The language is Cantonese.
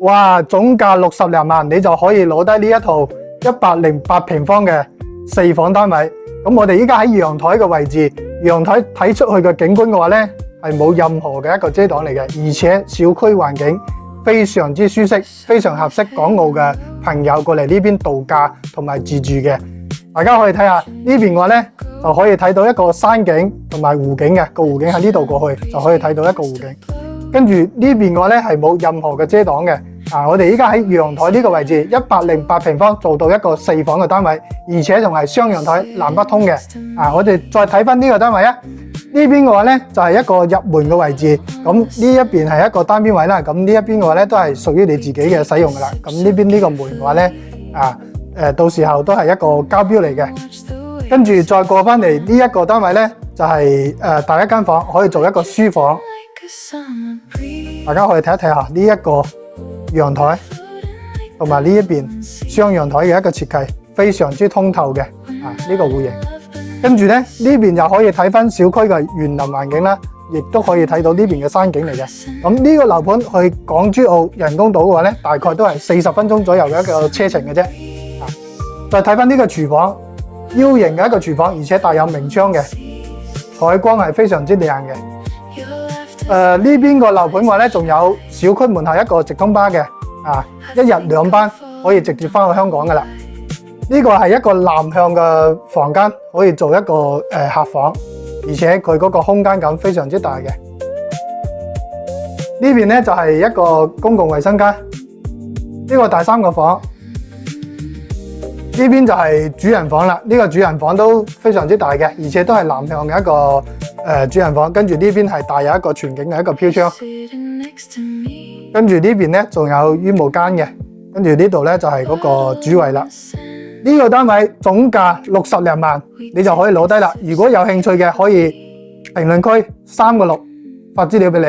哇，總價60零萬，你就可以攞低呢一套108平方嘅4房單位。咁我哋依家喺陽台嘅位置，陽台睇出去嘅景觀嘅話呢，係冇任何嘅一個遮擋嚟嘅，而且小區環境非常之舒適，非常合適港澳嘅朋友過嚟呢邊度假同埋自住嘅。大家可以睇下呢邊嘅話呢，就可以睇到一個山景同埋湖景嘅，個湖景喺呢度過去就可以睇到一個湖景。跟住呢邊嘅話呢，係冇任何嘅遮擋嘅。我哋依家喺陽台呢個位置108平方做到一個4房嘅單位，而且仲係雙陽台南北通嘅。我哋再睇翻呢個單位啊，呢邊嘅話呢，就係一個入門嘅位置，咁呢一邊係一個單邊位啦，咁呢一邊嘅話呢，都係屬於你自己嘅使用噶啦。咁呢邊呢個門嘅話呢，到時候都係一個交標嚟嘅。跟住再過翻嚟呢一個單位呢，就係第一間房可以做一個書房。大家可以睇一睇下呢一個陽台同埋呢一邊雙陽台嘅一個設計，非常之通透嘅呢個戶型。跟住咧呢邊又可以睇翻小區嘅園林環境啦，亦都可以睇到呢邊嘅山景嚟嘅。咁呢個樓盤去港珠澳人工島嘅話咧，大概都係40分鐘左右嘅一個車程嘅啫。再睇翻呢個廚房，U 型嘅一個廚房，而且帶有明窗嘅，採光係非常之靚嘅。呢邊個樓盤話咧，仲有小區門口一個直通巴嘅，一日2班可以直接翻去香港噶啦。呢個係一個南向嘅房間，可以做一個客房，而且佢嗰個空間感非常之大嘅。呢邊咧就係一個公共衛生間，呢個第3個房。呢邊就係主人房啦，呢個主人房都非常之大嘅，而且都係南向嘅一個主人房。跟住呢邊係帶有一個全景嘅一個飄窗，跟住呢邊咧仲有衣帽間嘅，跟住呢度咧就係嗰個主衛啦。呢個單位總價60零萬，你就可以攞低啦。如果有興趣嘅，可以評論區3個6發資料俾你。